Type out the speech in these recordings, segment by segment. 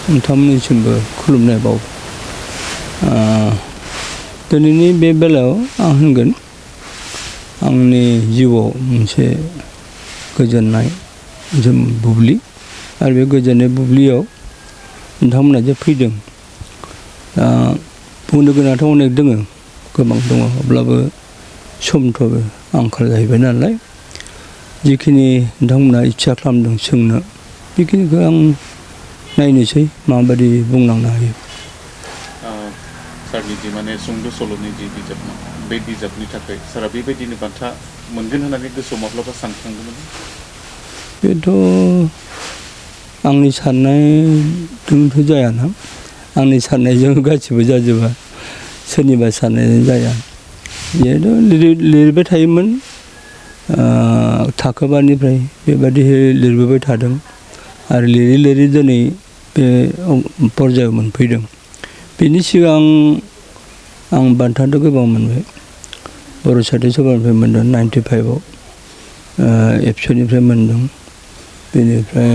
नोंथांमोननिसिमबो खुलुमनाय बावो दिनैनि बे बेलायाव आं होनगोन आंनि जिउआव मोनसे गोजोननाय जों बुब्लि आरो बे गोजोननाय बुब्लियाव नोंथांमोना जे फैदों दा बुंनो गोनांथ' अनेक दङ गोबां दङ अब्लाबो समथ' आंखाल जाहैबाय नालाय जिखिनि नोंथांमोना इस्सा खालामदों सोंनो बेखिनिखौ आं नायनोसै माबायदि बुंलांनो हायो सारनि जि माने सुंद' सल'नि जि बिजाब बे बिजाबनि थाखाय सारा बेबायदिनो बान्था मोनगोन होननानै गोसोआव माब्लाबा सानखांदोंमोन बेथ' आंनि साननायजोंथ' जायाना आंनि साननायजों गासिबो जाजोबा सोरनिबा साननायजों जाया जिहेतु लिरबाय थायोमोन थाखोबानिफ्राय बेबादि लिरबोबाय थादों आरो लिरै लिरै दिनै बे पर्यायाव मोनफैदों बेनि सिगां आं बान्थाथ' गोबां मोनबाय बर' साहित्य सभानिफ्राय मोनदों 95आव एबसुनिफ्राय मोनदों बेनिफ्राय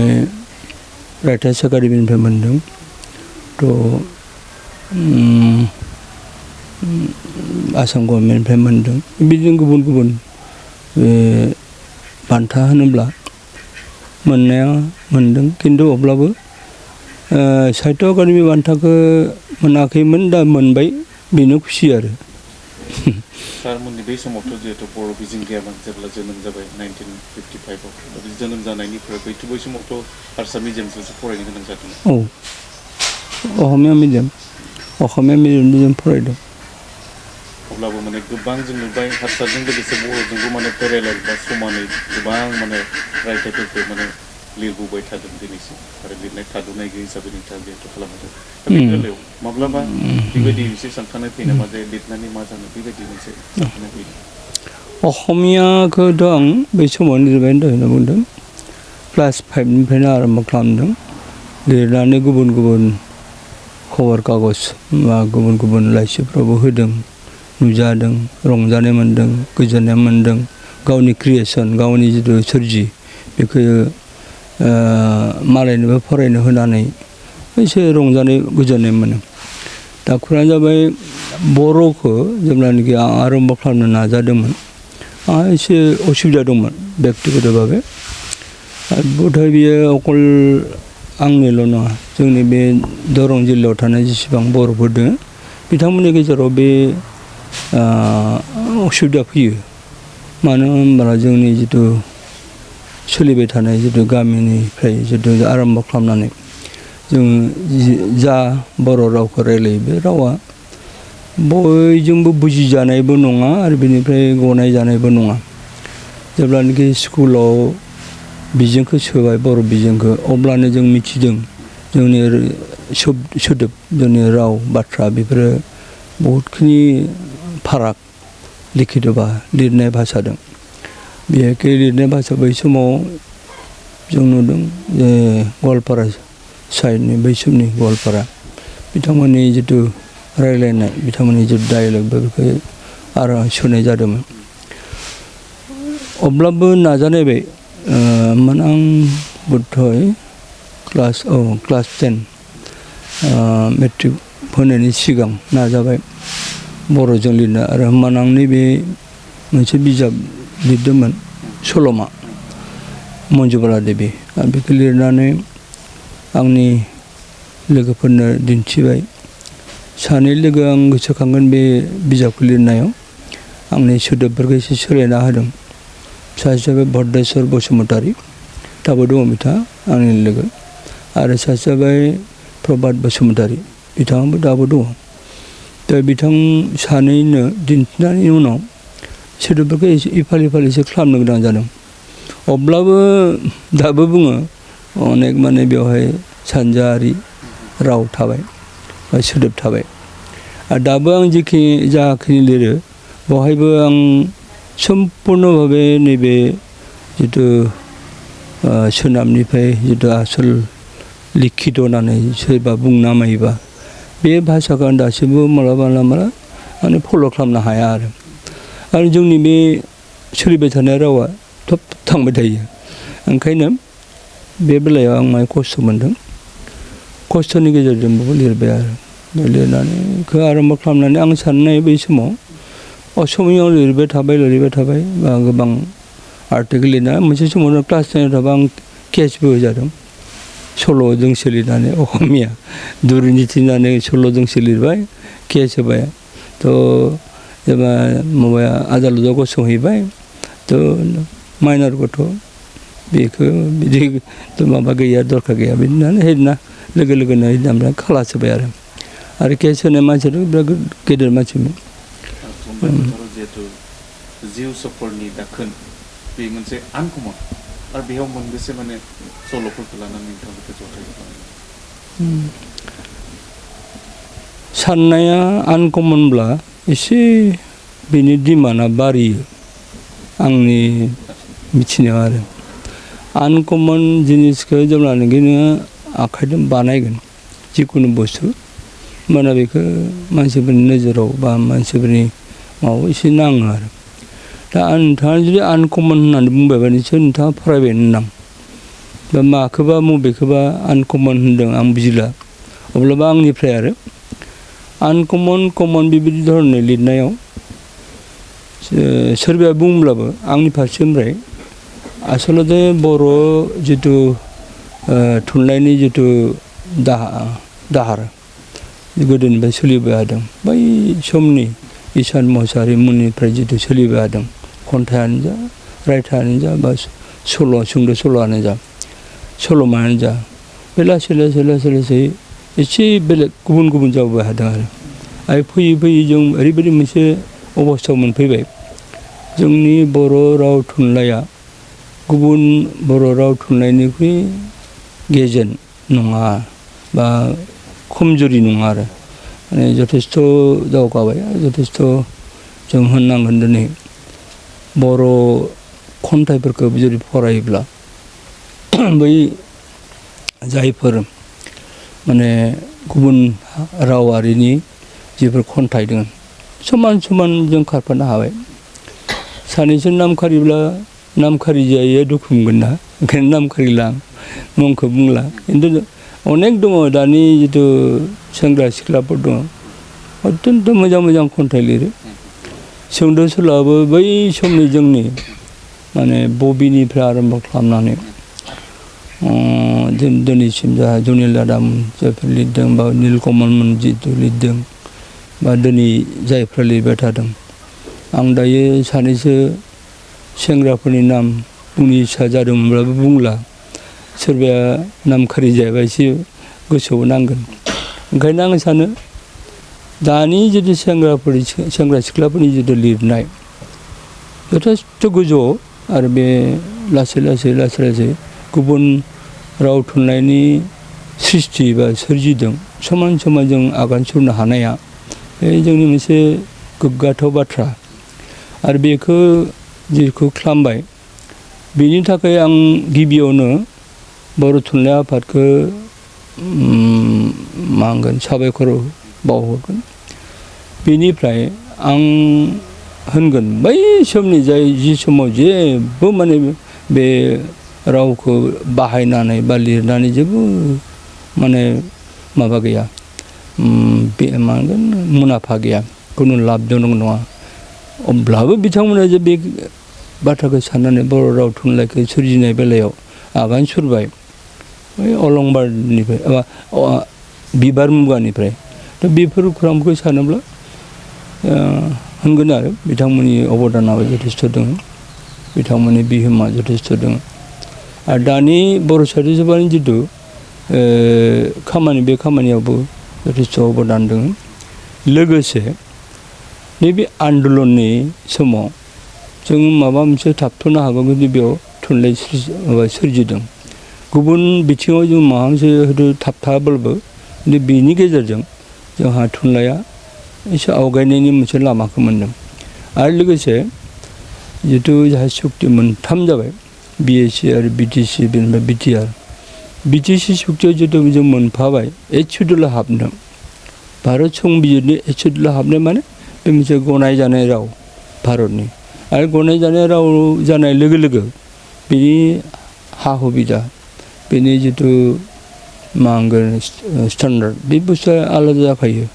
राइटार्स एकाडेमिनिफ्राय मोनदों थ' आसाम गभर्नमेन्टनिफ्राय मोनदों बिदिनो गुबुन गुबुन बान्था होनोब्ला मोननाया मोनदों खिन्थु अब्लाबो साहित्य एकाडेमि बान्थाखौ मोनाखैमोन दा मोनबाय बेनो खुसि आरो सारमोननि बै समावथ' जिहेतु बर' बिजों गैयामोन जेब्ला जोनोम जाबाय 1955आव जोनोम जानायनिफ्राय बै समावथ' हारसा मिडियामजोंसो फरायनो गोनां जादों औ असमिया मिडियामजों फरायदों अब्लाबो माने गोबां जों नुबाय हारसाजों लोगोसे बर'जोंबो माने पेरेलाल बा समानै गोबां माने रायथाइफोरखौ माने लिरबोबाय थादों दिनैसिम आरो लिरनाय थाद'नाय गैयै हिसाबै नोंथाङा जिहेतु खालामदों दा बे बेलायाव माब्लाबा बेबायदि एसे सानखांनाय फैयो नामा जे लिरनानै मा जानो बेबायदि मोनसे सानखांनाय फैयो असमियाखौथ' आं बै समाव लिरबाय होनना बुंदों क्लास 5निफ्रायनो आरम्भ खालामदों लिरनानै गुबुन गुबुन खबर कागज बा गुबुन गुबुन लाइसिफ्रावबो होदों नुजादों रंजानाय मोन्दों गोजोननाय मोन्दों गावनि क्रिएसन गावनि जिथु सोरजि बेखौ मालायनोबो फरायनो होनानै एसे रंजानाय गोजोननाय मोनो दा खोथाया जाबाय बर'खौ जेब्लानाखि आं आरम्भ खालामनो नाजादोंमोन आंहा एसे असुबिदा दंमोन बेक्तिगतभाबै बोधय बियो अकल आंनिल' नङा जोंनि बे दरं जिल्लायाव थानाय जेसेबां बर'फोर दङ बिथांमोननि गेजेराव बे असुबिदा फैयो मानो होनब्ला जोंनि जिथु सोलिबाय थानाय जिथु गामिनिफ्राय जिथु आरम्भ खालामनानै जों जा बर' रावखौ रायलायो बे रावा बयजोंबो बुजिजानायबो नङा आरो बेनिफ्राय गनाय जानायबो नङा जेब्लानाखि स्कुलाव बिजोंखौ सोबाय बर' बिजोंखौ अब्लानो जों मिथिदों जोंनि सोदोब जोंनि राव बाथ्रा बेफोरो बहुतखिनि फाराग लिखित'बा लिरनाय भाषादों बेखै लिरनाय भाषा बै समाव जों नुदों जे गवालपारा साइडनि बै समनि गवालपारा बिथांमोननि जिथु रायलायनाय बिथांमोननि जिथु डायलग बेफोरखौ आरो सोनाय जादोंमोन अब्लाबो नाजानायबाय माने आं बोधय क्लास 10 मेट्रिक होनायनि सिगां नाजाबाय बर'जों लिरनो आरो होमबाना आं नैबे मोनसे बिजाब लिरदोंमोन सल'मा मन्जुबाला देबि आरो बेखौ लिरनानै आंनि लोगोफोरनो दिन्थिबाय सानै लोगो आं गोसोखांगोन बे बिजाबखौ लिरनायाव आंनि सोदोबफोरखौ एसे सोलायना होदों सासे जाबाय भद्रेश्वर बसुमतारी दाबो दङ बिथाङा आंनि लोगो आरो सासे जाबाय प्रभात बसुमतारी बिथाङाबो दाबो दङ दा बिथां सानैनो दिन्थिनायनि उनाव सोदोबफोरखौ एसे इफाल इफाल एसे खालामनो गोनां जादों अब्लाबो दाबो बुङो अनेक माने बेवहाय सानजायारि राव थाबाय बा सोदोब थाबाय आरो दाबो आं जाखिनि लिरो बेवहायबो आं सम्पुर्नभाबे नैबे जिथु सोनाबनिफ्राय जिथु आसल लिखित होननानै सोरबा बुंनामायोबा बे भाषाखौ आं दासिमबो मालाबा माने फल' खालामनो हाया आरो जोंनि बे सोलिबाय थानाय रावा थब थांबाय थायो ओंखायनो बे बेलायाव आं माने खस्थ' मोनदों खस्थ'नि गेजेरजोंबो लिरबाय आरो बे लिरनानै 그 आरम्भ खालामनानै आं साननाय बै समाव असमियाव लिरबाय थाबाय बा गोबां आर्टिकेल लिरना मोनसे समावनो क्लास 10 थाबा आं केसबो होजादों सल'जोंसो लिरनानै असमिया दुर्निति होननानै सल'जोंसो लिरबाय केस होबाय थ' जेब्ला माबाया आदालताव गसंहैबाय थ' माइनर गथ' बेखौ बिदि माबा गैया दरखार गैया बिदि होननानै हैना लोगो लोगोनो ओमफ्राय खालास होबाय आरो केस होनाय मानसियाथ' बिराद गेदेर मानसिमोन जिहेतु जिउ सफरनि दाखोन बे मोनसे आनकमन आरो बेयाव मोनबेसे माने सल'फोरखौ लानानै नोंथांमोनखौ जथाय खालामो साननाया आनकमनब्ला एसे बेनि डिमान्डआ बारियो आंनि मिथिनायाव आरो आनकमन जिनिसखौ जेब्लानाखि नोङो आखाइजों बानायगोन जिखुनु बुस्थु होमबाना बेखौ मानसिफोरनि नोजोराव बा मानसिफोरनि माबायाव एसे नाङो आरो दा नोंथाङा जुदि आनकमन होननानै बुंबायबा निसय नोंथाङा फरायबाय होनदां दा माखौबा मबेखौबा आनकमन होनदों आं बुजिला अब्लाबो आंनिफ्राय आरो आनकमन कमन बेबायदि धरननि लिरनायाव सोरबाया बुंब्लाबो आंनि फारसेनिफ्राय आसलते बर' जिथु थुनलाइनि जिथु दाहार गोदोनिफ्राय सोलिबाय थादों बै समनि इसान मोसाहारि मोननिफ्राय जिथु सोलिबाय थादों खन्थाइयानो जा रायथाइयानो जा बा सल' सुंद' सल'आनो जा सल'मायानो जा बे लासै एसे बेलेग गुबुन जाबोबाय थादों आरो फैयै जों ओरैबायदि मोनसे अबस्थायाव मोनफैबाय जोंनि बर' राव थुनलाइया गुबुन बर' राव थुनलाइनिख्रुइ गेजेन नङा बा खमजुरि नङा आरो माने जथेस्थ' दावगाबाय जथेस्थ' जों होननांगोन दिनै बर' खन्थाइफोरखौ जुदि फरायोब्ला बै जायफोर माने गुबुन रावारिनि जिफोर खन्थाइ दङ समान जों खारफानो हाबाय सानैसो नामखारिब्ला नामखारि जायैया दुखु मोनगोन ना ओंखायनो नामखारिला आं मुंखौ बुंला खिन्थु अनेक दङ दानि जिथु सेंग्रा सिख्लाफोर दङ अत्यन्त मोजां खन्थाइ लिरो सुंद' सल'आबो बै समनि जोंनि माने बबिनिफ्राय आरम्भ खालामनानै दिनैसिम जा जुनिल दादामोन जायफोर लिरदों बा नीलकमलमोन जिथु लिरदों बा दिनै जायफ्रा लिरबाय थादों आं दायो सानैसो सेंग्राफोरनि नाम बुंनो इच्छा जादोंमोनब्लाबो बुंला सोरबाया नामखारि जायाबा एसे गोसोआव नांगोन ओंखायनो आं सानो दानि जिथु सेंग्रा सिख्लाफोरनि जिथु लिरनाय जथेस्थ' गोजौआव आरो बे लासै गुबुन राव थुनलाइनि सृष्टि बा सोरजिदों समान जों आगान सुरनो हानाया बे जोंनि मोनसे गोग्गाथाव बाथ्रा आरो बेखौ जिखौ खालामबाय बेनि थाखाय आं गिबियावनो बर' थुनलाइ आफादखौ मा होनगोन साबायखर बावहरगोन बेनिफ्राय आं होनगोन बै समनि जि समाव जेबो माने बे रावखौ बाहायनानै बा लिरनानै जेबो माने माबा गैया बे मा होनगोन मुलाम्फा गैया खुनु लाबजनक नङा अब्लाबो बिथांमोना जे बे बाथ्राखौ साननानै बर' राव थुनलाइखौ सोरजिनाय बेलायाव आगान सुरबाय बै अलंबारनिफ्राय बिबार मुगानिफ्राय दा बेफोर खौरांखौ सानोब्ला होनगोन आरो बिथांमोननि अबदानाबो जथेस्थ' दङ बिथांमोननि बिहोमा जथेस्थ' दङ आरो दानि बर' साहित्य सभानि जिथु खामानि बे खामानियावबो जथेस्थ' अबदान दङ लोगोसे नैबे आन्दलननि समाव जों माबा मोनसे थाबथ'नो हागौ जुदि बेयाव थुनलाइ सोरजिदों गुबुन बिथिङाव जों माबा मोनसे हयथ' थाबथाब्लाबो बेनि गेजेरजों जोंहा थुनलाइया एसे आवगायनायनि मोनसे लामाखौ मोन्दों आरो लोगोसे जिथु जाहा सुक्ति मोनथाम जाबाय BSc आरो BTC बेनिफ्राय BTR BTC सुक्तियाव जिथु जों मोनफाबाय एइट सिडुलाव हाबदों भारत संबिजिरनि एइट सिडुलाव हाबनाय माने बे मोनसे गनायजानाय राव भारतनि आरो गनायजानाय राव जानाय लोगो लोगो बेनि हा हुबिदा बेनि जिथु मा होनगोन स्टेन्डार्ड बे बुस्थुआ आलादा जाखायो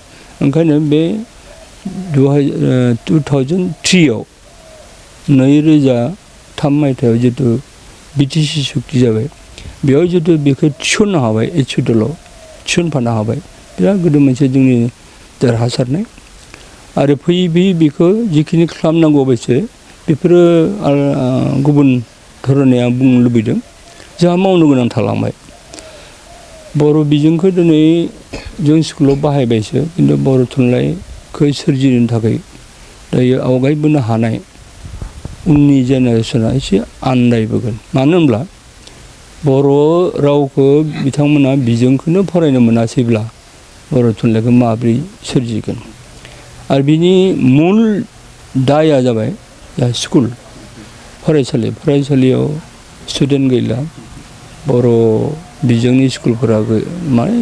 ओंखायनो बे 2003आव 2003 मायथाइयाव जितु बिटिसि सुक्ति जाबाय बेयाव जितु बेखौ थिसननो हाबाय एसुडलाव थिसनफानो हाबाय बिराद गोदो मोनसे जोंनि देरहासारनाय आरो फैयै फैयै बेखौ जिखिनि खालामनांगौ बायसो बेफोरो गुबुन धरनै आं बुंनो लुबैदों जोंहा मावनो गोनां थालांबाय बर' बिजोंखौ दिनै जों स्कुलाव बाहायबायसो खिन्थु बर' थुनलाइखौ सोरजिनो थाखाय दायो आवगायबोनो हानाय उननि जेनेरेसना एसे आन्दायबोगोन मानो होनब्ला बर' रावखौ बिथांमोना बिजोंखौनो फरायनो मोनासैब्ला बर' थुनलाइखौ माबोरै सोरजिगोन आरो बिनि मुल दाया जाबाय स्कुल फरायसालियाव स्टुडेन्ट गैला बर' बिजोंनि स्कुलफोरा माने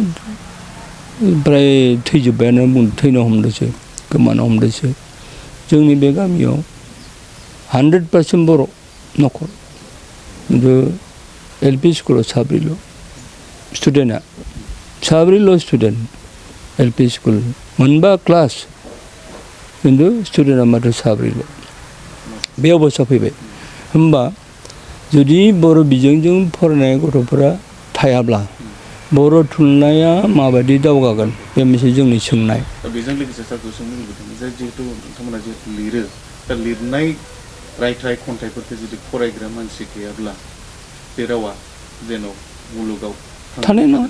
प्राय थैजोब्बायानो थैनो हमदोंसो गोमानो हमदोंसो जोंनि बे गामियाव 100% बर' न'खर खिन्थु एलपि स्कुलाव साब्रैल' स्टुडेन्टआ साब्रैल' स्टुडेन्ट एलपि स्कुल मोनबा क्लास खिन्थु स्टुडेन्टआ मात्र साब्रैल' बे अबस्था फैबाय होमबा जुदि बर' बिजोंजों फरायनाय गथ'फोरा थायाब्ला बर' थुनलाइया माबायदि दावगागोन बे मोनसे जोंनि सोंनाय बेजों लोगोसे सारखौ सोंनो लुबैदों जे जिहेतु नोंथांमोना जिहेतु लिरो दा लिरनाय रायथाइ खन्थाइफोरखौ जुदि फरायग्रा मानसि गैयाब्ला बे रावा जेन' मुलुगाव थानाय नङा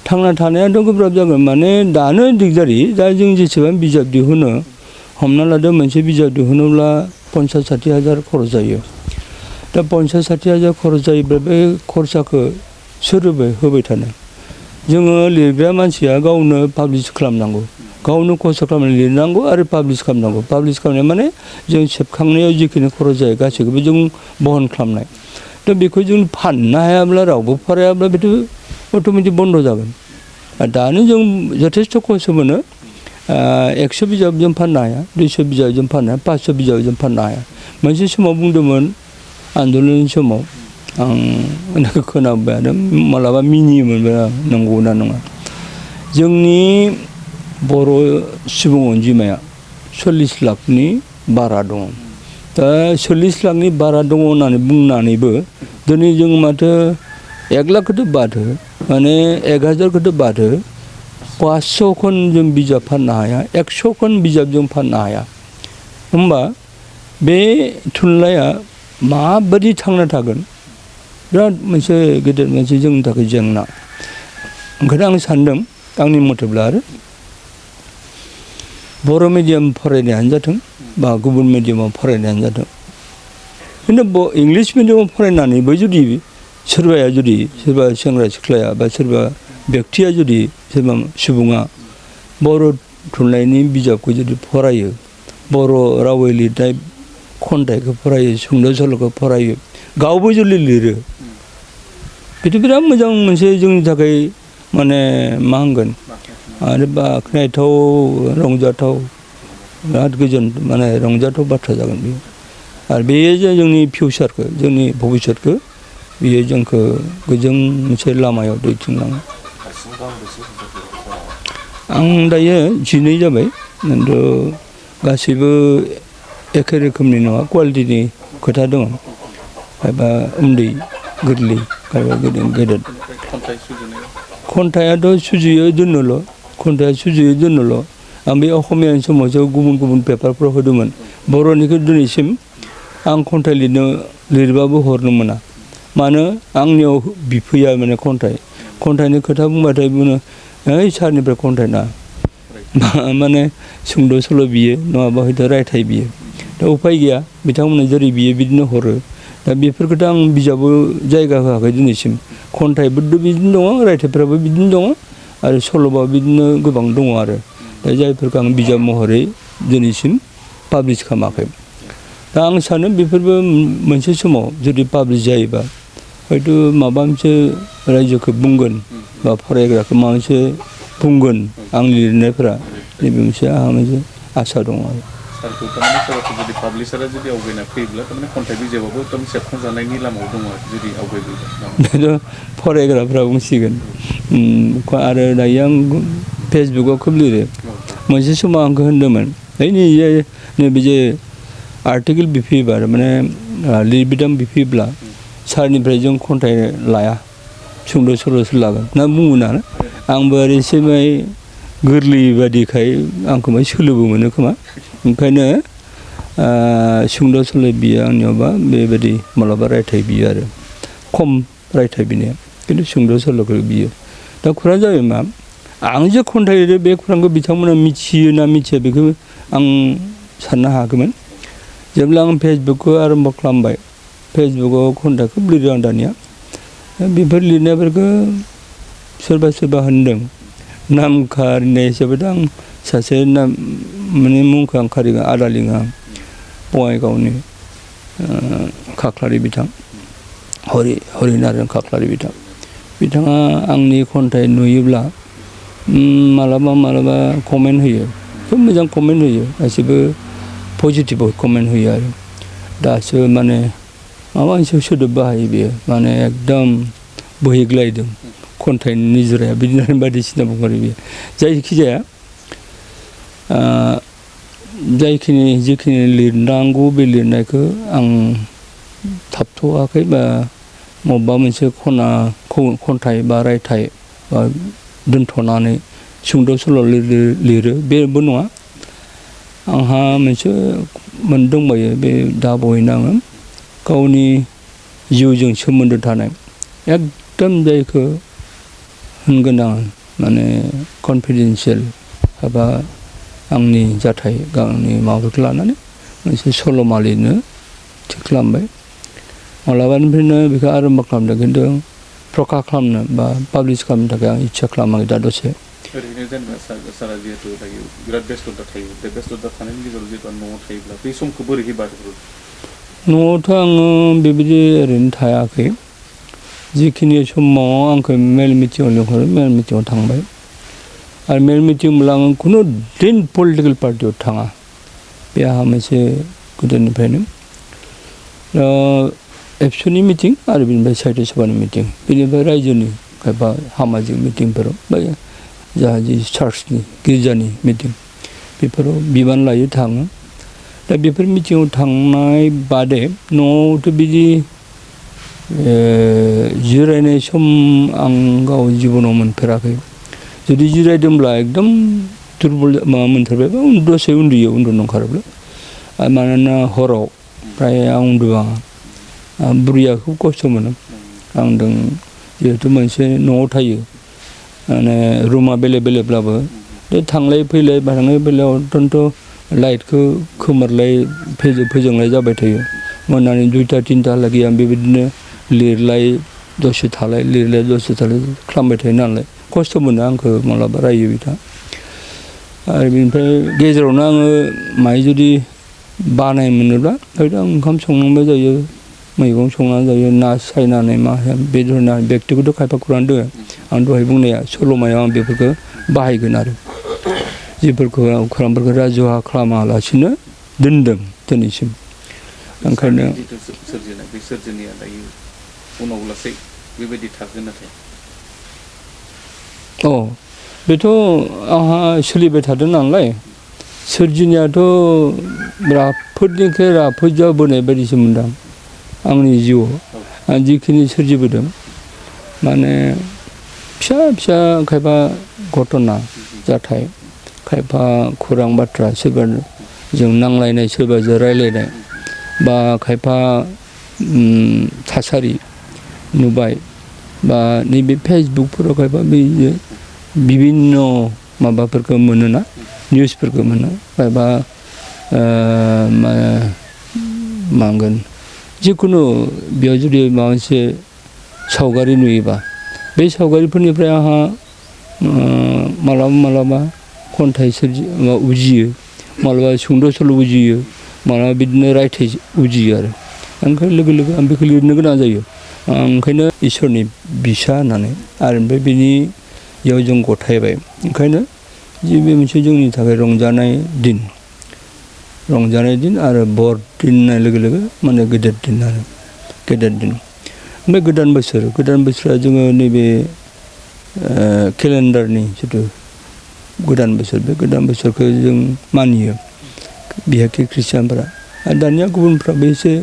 थांना थानायाथ' गोब्राब जागोन माने दानो दिगदारि दा जों जेसेबां बिजाब दिहुनो हमना लादो मोनसे बिजाब दिहुनोब्ला 50-60 हाजार खरस जायो दा 50-60 हाजार खरस जायोब्ला बे खरसाखौ सोर होबाय थानो जोङो लिरग्रा मानसिया गावनो पाब्लिश खालामनांगौ गावनो खस्थ' खालामनानै लिरनांगौ आरो पाब्लिश खालामनांगौ पाब्लिश खालामनाय माने जों सेबखांनायाव जिखिनि खरस जायो गासैखौबो जों बहन खालामनाय दा बेखौ जों फाननो हायाब्ला रावबो फरायाब्ला बेथ' अट'मेटिक बन्द जागोन दानो जों जथेस्थ' खस्थ' मोनो 100 बिजाब जों फाननो हाया 200 बिजाब जों फाननो हाया 500 बिजाब जों फाननो हाया मोनसे समाव बुंदोंमोन आन्दलननि समाव आं खोनाबाय आरो मालाबा मिनियोमोनबो नंगौना नङा जोंनि बर' सुबुं अनजिमाया 40 लाखनि बारा दङ दा 40 लाखनि बारा दङ होननानै बुंनानैबो दिनै जों माथो 1 लाखखौथ' बादो माने 1000खौथ' बादो 500 खन जों बिजाब फाननो हाया 100 खन बिजाब जों फाननो हाया होमबा बे थुनलाइया माबायदि थांना थागोन बिराद मोनसे गेदेर मोनसे जोंनि थाखाय जेंना ओंखायनो आं सान्दों आंनि मथेब्ला आरो बर' मिडियाम फरायनायानो जाथों बा गुबुन मिडियामाव फरायनायानो जाथों खिन्थु इंलिस मिडियामाव फरायनानैबो जुदि सोरबा सेंग्रा सिख्लाया बा सोरबा बेक्तिया जुदि सोरबा सुबुङा बर' थुनलाइनि बिजाबखौ जुदि फरायो बर' रावै लिरनाय खन्थाइखौ फरायो सुंद' सल'खौ फरायो गावबो जुदि लिरो बेथ' बिराद मोजां मोनसे जोंनि थाखाय माने मा होनगोन आरो बाख्नायथाव रंजाथाव बिराद गोजोन माने रंजाथाव बाथ्रा जागोन बेयो आरो बेयो जे जोंनि फिउचारखौ जोंनि भबिष्यतखौ बियो जोंखौ गोजों मोनसे लामायाव दैथिंलाङो आं दायो 12 जाबाय खिन्थु गासैबो एखे रोखोमनि नङा कुवालिटिनि खोथा दङ खायफा उन्दै गोरलै खायफा गेदेर खन्थाइयाथ' सुजुयो दोननोल' आं बे असमियानि समावसो गुबुन पेपारफ्राव होदोंमोन बर'निखौ दिनैसिम आं खन्थाइ लिरबाबो हरनो मोना मानो आंनियाव बिफैया माने खन्थाइनि खोथा बुंबाथाय बुङो ओइ सारनिफ्राय खन्थाइ ना माने सुंद' सल' बियो नङाबा हयथ' रायथाइ बियो दा उफाय गैया बिथांमोना जेरै बियो बिदिनो हरो दा बेफोरखौथ' आं बिजाबाव जायगा होआखै दिनैसिम खन्थाइफोरबो बिदिनो दङ रायथाइफ्राबो बिदिनो दङ आरो सल'बाबो बिदिनो गोबां दङ आरो दा जायफोरखौ आं बिजाब महरै दिनैसिम पाब्लिश खालामाखै दा आं सानो बेफोरबो मोनसे समाव जुदि पाब्लिश जायोबा हयथ' माबा मोनसे रायजोखौ बुंगोन बा फरायग्राखौ माबा मोनसे बुंगोन आं लिरनायफोरा नैबे मोनसे आंहा मोनसे आसा दङ आरो सारखौ थारमाने सोरबाफोर जुदि पाब्लिसारा जुदि आवगायना फैयोब्ला थारमाने खन्थाइ बिजाबाबो एकदम सेबखांजानायनि लामायाव दङ जुदि आवगायबोयोब्ला फरायग्राफ्रा बुंसिगोन आरो दायो आं फेसबुकाव खोब लिरो मोनसे समाव आंखौ होनदोंमोन नैबे जे आर्टिकेल बिफैयोबा माने लिरबिदां बिफैयोब्ला सारनिफ्राय जों खन्थाइ लाया सुंद' सल'सो लागोन होनना बुङो ना आंबो आरो एसे गोरलै बादिखाय आंखौ सोलोबो मोनो खोमा ओंखायनो सुंद' सल' बियो आंनियावबा बेबायदि मालाबा रायथाइ बियो आरो खम रायथाइ बिनाया खिन्थु सुंद' सल'खौ बियो दा खौराङा जाबाय मा आं जे खन्थाइ लिरो बे खौरांखौ बिथांमोना मिथियो ना मिथिया बेखौ आं साननो हायाखैमोन जेब्ला आं फेसबुकखौ आरम्भ खालामबाय फेसबुकाव खन्थाइखौ लिरो आं दानिया बेफोर लिरनायफोरखौ सोरबा सोरबा होनदों नाम खारिनाय हिसाबैथ' आं सासे नाम मुंखौ आं खारिगोन आदालिङा बङाइगावनि खाख्लारि बिथां हरिनारायण खाख्लारि बिथाङा आंनि खन्थाइ नुयोब्ला मालाबा कमेन्ट होयो खोब मोजां कमेन्ट होयो गासिबो पजिटिभ कमेन्ट होयो आरो दासो माने माबा मोनसे सोदोब बाहायो बेयो माने एकदम बोहैग्लायदों खन्थाइनि निजोराया बिदिनो बायदिसिना बुङो आरो बेयो जायखिजाया जिखिनि लिरनांगौ बे लिरनायखौ आं थाबथ'वाखै बा बबेबा मोनसे खन्थाइ बा रायथाइ बा दोनथ'नानै सुंद' सल' लिरो बेबो नङा आंहा मोनसे दंबायो बे दा बहैनो आङो गावनि जिउजों सोमोन्दो थानाय एकदम जायखौ होनगोन आं माने कनफिडेन्सियेल एबा आंनि जाथाय गावनि माबाफोरखौ लानानै मोनसे सल'मा लिरनो थिग खालामबाय मालाबानिफ्रायनो बेखौ आरम्भ खालामदों खिन्थु प्रकाश खालामनो बा पाब्लिस खालामनो थाखाय आं इच्ছা खालामाखै दा दसे ओरैनो जेनेबा सारा जिहेतु दायो बिराद बेस्थ'ता थायो बे बेस्थ'ता थानायनि गेजेराव जेनेबा न'आव थायोब्ला बे समखौ बोरैहाय बारहोहरो न'आवथ' आङो बेबायदि ओरैनो थायाखै जिखिनि समाव आंखौ मेल मिटिङाव लिंहरो मेल मिटिङाव थांबाय आरो मेल मिटिंब्ला आं खुनु दिन पलिटिकेल पार्टियाव थाङा बे आंहा मोनसे गोदोनिफ्रायनो एबसुनि मिटिं आरो बेनिफ्राय साहित्य सभानि मिटिं बेनिफ्राय रायजोनि खायफा सामाजिक मिटिंफोराव बा जाहा जि चार्चनि गिर्जानि मिटिं बेफोराव बिबान लायो थाङो दा बेफोर मिटिङाव थांनाय बादे न'आवथ' बिदि जिरायनाय सम आं गाव जिबनाव मोनफेराखै जुदि जिरायदोंब्ला एकदम दुरबल माबा मोनथारबायबा दसे उन्दुनो ओंखारोब्ला मानोना हराव फ्राय आं उन्दुआ बुरैया खुब खस्थ' मोनो आंजों जिहेतु मोनसे न'आव थायो माने रुमा बेलेगब्लाबो थांलाय फैलाय अत्यन्त लाइटखौ खोमोरलाय फोजोंलाय जाबाय थायो मोनानि 2टा 3टाहालागै आं बेबायदिनो लिरलाय दसे थालाय लिरलाय दसे थालाय खालामबाय थायो नालाय खस्थ' मोनो आंखौ मालाबा रायो बिथाङा आरो बेनिफ्राय गेजेरावनो आङो माय जुदि बानाय मोनोब्ला हयथ' आं ओंखाम संनांबाय जायो मैगं संनानै जायो ना सायनानै मा बेदर होनानै बेक्तिगत खायफा खौरां दङ आं दहाय बुंनाया सल'मायाव आं बेफोरखौ बाहायगोन आरो जिफोरखौ खौरांफोरखौ राजुहा खालामालासिनो दोनदों दिनैसिम ओंखायनो सोरजिनाय बे सोरजिनाया दायो उनाव लासै बेबायदि थागोन नाथाय बेथ' आंहा सोलिबाय थादों नालाय सोरजिनायाथ' राफोदनिफ्राय राफोद जाबोनाय बायदिसो मोनदां आंनि जिउआव आं जिखिनि सोरजिबोदों माने फिसा खायफा घटना जाथाय खायफा खौरां बाथ्रा सोरबा जों नांलायनाय सोरबाजों रायलायनाय बा खायफा थासारि नुबाय बा नैबे फेसबुकफोराव खायफा बिभिन्न माबाफोरखौ मोनोना निउसफोरखौ मोनो खायफा मा होनगोन जिखुनु बेयाव जुदि माबा मोनसे सावगारि नुयोबा बे सावगारिफोरनिफ्राय आंहा मालाबा खन्थाइ उजियो मालाबा सुंद' सल' उजियो मालाबा बिदिनो रायथाइ उजियो आरो ओंखायनो लोगो आं बेखौ लिरनो गोनां जायो ओंखायनो इसोरनि बिसा होननानै आरो ओमफ्राय बेयाव जों गथायबाय ओंखायनो जे बे मोनसे जोंनि थाखाय रंजानाय दिन रंजानाय दिन आरो बर दिन होननाय लोगो लोगो माने गेदेर दिन आरो गेदेर दिन ओमफ्राय गोदान बोसोरा जोङो नैबे केलेन्डारनि जिथु गोदान बोसोर बे गोदान बोसोरखौ जों मानियो बिहेखे ख्रिस्टियानफोरा आरो दानिया गुबुनफ्राबो एसे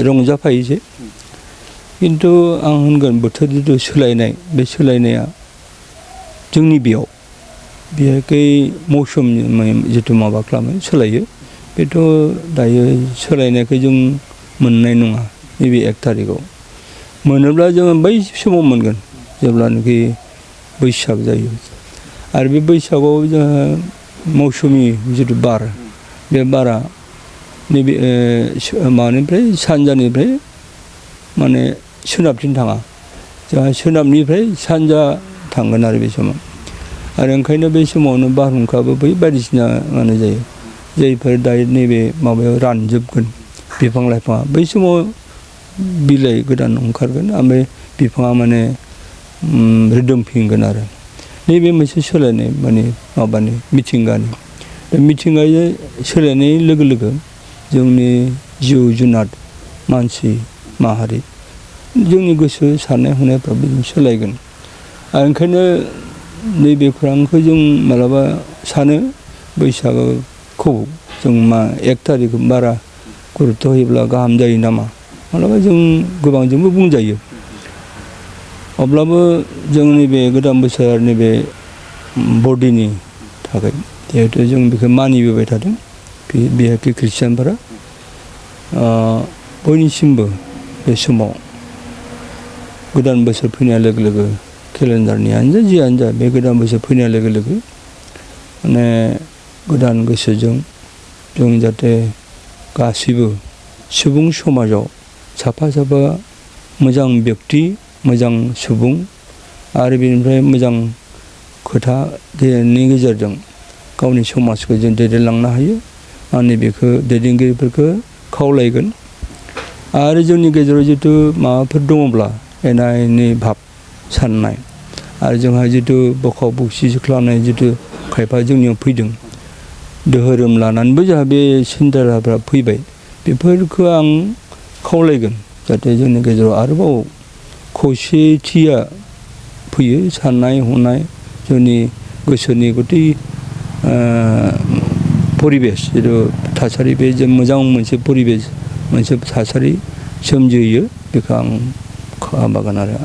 रंजाफायोसै खिन्थु आं होनगोन बोथोर जिथु सोलायनाय बे सोलायनाया जोंनि बेयाव बिहेखे मौसुमनि जिथु माबा खालामो सोलायो बेथ' दायो सोलायनायखौ जों मोननाय नङा नैबे 1 थारिखआव मोनोब्ला जोङो बै समाव मोनगोन जेब्लानोखि बैसाग जायो आरो बे बैसागआव जोंहा मौसुमि जिथु बार बे बारा नैबे माबानिफ्राय सानजानिफ्राय माने सोनाबथिं थाङा जोंहा सोनाबनिफ्राय सानजा थांगोन आरो बे समाव आरो ओंखायनो बे समावनो बारहुंखाबो बै बायदिसिना माने जायो जायफोर दायो नैबे माबायाव रानजोबगोन बिफां लाइफाङा बै समाव बिलाइ गोदान ओंखारगोन ओमफ्राय बिफाङा माने रोदोमफिनगोन आरो नैबे मोनसे सोलायनाय माने माबानि मिथिंगानि बे मिथिंगाया सोलायनाय लोगो लोगो जोंनि जिउ जुनार मानसि माहारि जोंनि गोसो साननाय हनायफ्राबो सोलायगोन आरो ओंखायनो नैबे खौरांखौ जों मालाबा सानो बैसागोखौ जों 1 थारिख बारा गुरुत्त' होयोब्ला गाहाम जायो नामा मालाबा जों गोबांजोंबो बुंजायो अब्लाबो जों नैबे गोदान बोसोर नैबे बडिनि थाखाय जिहेतु जों बेखौ मानिबोबाय थादों बिहेखे ख्रिस्टियानफोरा बयनिसिमबो बे समाव गोदान बोसोर फैनाय लोगो लोगो केलेन्डारनियानो जा जियानो जा बे गोदान बोसोर फैनाय लोगो लोगो माने गोदान गोसोजों जों जाहाथे गासिबो सुबुं समाजाव साफा साफा मोजां व्यक्ति मोजां सुबुं आरो बेनिफ्राय मोजां खोथा गेलेनायनि गेजेरजों गावनि समाजखौ जों दैदेनलांनो हायो आंनि बेखौ दैदेनगिरिफोरखौ खावलायगोन आरो जोंनि गेजेराव जिथु माबाफोर दङब्ला एना एनि भाब साननाय आरो जोंहा जिथु बखाव बखसि खालामनाय जिथु खायफा जोंनियाव फैदों धोरोम लानानैबो जोंहा बे सिन्ताधाराफ्रा फैबाय बेफोरखौ आं खावलायगोन जाहाथे जोंनि गेजेराव आरोबाव खौसेथिया फैयो साननाय हनाय जोंनि गोसोनि गथै परिबेस जिथु थासारि बे जे मोजां मोनसे परिबेस मोनसे थासारि सोमजिहोयो बेखौ आं माबागोन आरो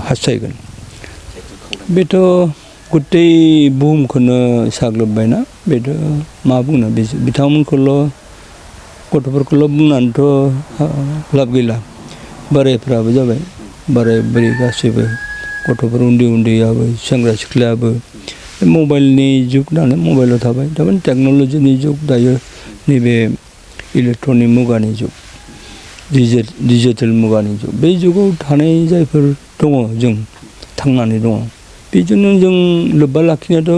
हास्थायगोन बेथ' गथै बुहुमखौनो साग्लोबबायना बेथ' मा बुंनो बिथांमोनखौल' गथ'फोरखौल' बुंनानैथ' लाब गैला बोरायफ्राबो जाबाय बोराय बुरै गासैबो गथ'फोर उन्दै उन्दैयाबो सेंग्रा सिख्लायाबो मबाइलनि जुग नालाय मबाइलाव थाबाय थारमाने टेक्न'लजिनि जुग दायो नैबे इलेक्ट्रनिक मुगानि जुग डिजिटेल मुगानि जुग बे जुगाव थानाय जायफोर दङ जों थांनानै दङ बेजोंनो जों लोब्बा लाखिनायाथ'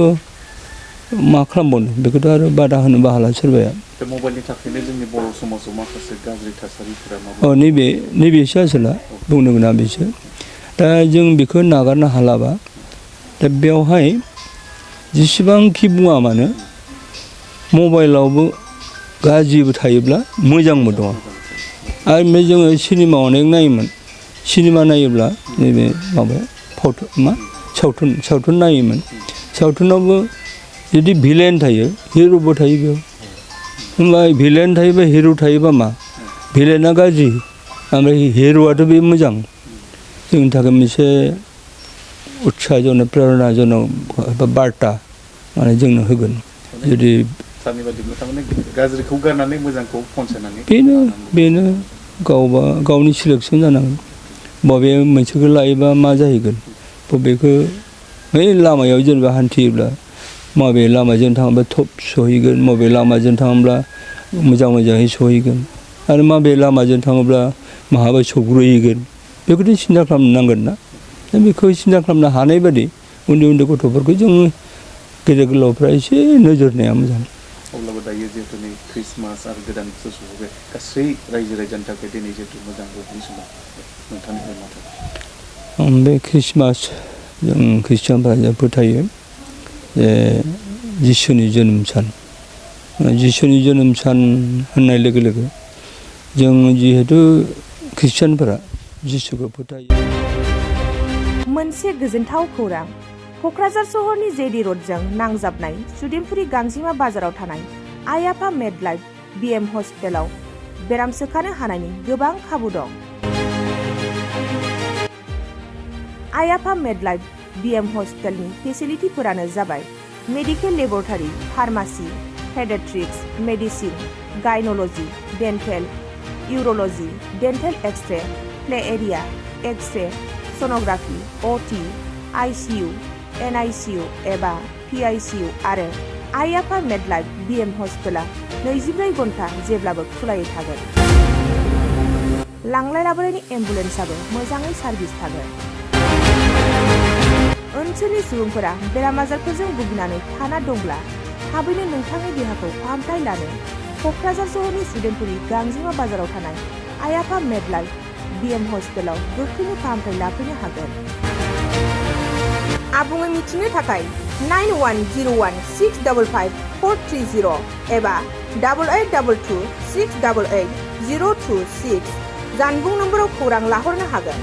मा खालामबावनो बेखौथ' आरो बादा होनोबो हाला सोरबाया मबाइलनि थाखायनो जोंनि बर' समाजाव माखासे गाज्रि थासारिफोरा नैबेसो आसोला बुंनो गोनां बेसो दा जों बेखौ नागारनो हालाबा दा बेवहाय जेसेबांखि बुङा मानो मबाइलावबो गाज्रिबो थायोब्ला मोजांबो दङ आरो ओमफ्राय जोङो सिनेमा अनेक नायोमोन सिनेमा नायोब्ला नैबे माबाया सावथुन नायोमोन सावथुनावबो जुदि भिलेन थायो हिर'बो थायो बेयाव होमबा भिलेन थायोबा हिर' थायोबा मा भिलेना गाज्रि ओमफ्राय हिर'आथ' बे मोजां जोंनि थाखाय मोनसे उत्साहजनक प्रेरणाजनक एबा बार्ता माने जोंनो होगोन जुदि गाज्रिखौ गारनानै मोजांखौ खनसायनानै बेनो गावनि सिलेक्सन जानांगोन बबे मोनसेखौ लायोबा मा जाहैगोन बबेखौ बै लामायाव जेनेबा हान्थियोब्ला माबे लामाजों थाङोब्ला थब सहैगोन माबे लामाजों थाङोब्ला मोजाङै सहैगोन आरो माबे लामाजों थाङोब्ला माहाबा सौग्रोहैगोन बेखौथ' सिन्था खालामनांगोन ना दा बेखौ सिन्था खालामनो हानाय बादि उन्दै गथ'फोरखौ जोङो गेदेर गोलावफ्रा एसे नोजोर होनाया मोजां अब्लाबो दायो जिहेतु नै ख्रिस्टमास आरो गोदान बोसोर सफैबाय गासै रायजो राजानि थाखाय दिनै जिहेतु मोजां बे समाव नोंथांनिफ्राय मा थागोन बे ख्रिस्टमास जों ख्रिस्टियानफ्रा फोथायो जे जिसुनि जोनोम सान जिसुनि जोनोम सान होननाय लोगो लोगो जों जिहेतु ख्रिस्टियानफोरा जिसुखौ फोथायो। मोनसे गोजोनथाव खौरां। क'क्राझार सहरनि जेडि र'डजों नांजाबनाय सुदेमपुरि गांजिमा बाजाराव थानाय आइ आफा मेडलाइफ बिएम हस्पिटालाव बेराम सोखानो हानायनि गोबां खाबु दं। आइ आफा मेडलाइफ बिएम हस्पिटालनि फेसिलिटिफोरानो जाबाय medical laboratory, pharmacy, paediatrics, medicine, gynaecology, dental, urology, dental x-ray, play area, x-ray, sonography, OT, ICU, NICU एबा पिआइसिइउ आरो आइ आफा मेडलाइफ बिएम हस्पिटाला 24 घन्टा जेब्लाबो खुलायै थागोन। लांलाय लाबोलायनि एम्बुलेन्सआबो मोजाङै सार्भिस थागोन। ओनसोलनि सुबुंफोरा बेराम आजारफोरजों भुगिनानै थाना दंब्ला थाबैनो नोंथांनि देहाखौ फाहामथाय लानो क'क्राझार सहरनि सुदेमपुरि गांजिमा बाजाराव थानाय आइ आफा मेडलाइफ बिएम हस्पिटालाव गोख्रैनो फाहामथाय लाफैनो हागोन। आबुङै मिथिनो थाखाय 9101655430 एबा 8822688026 जानबुं नम्बराव खौरां लाहरनो हागोन।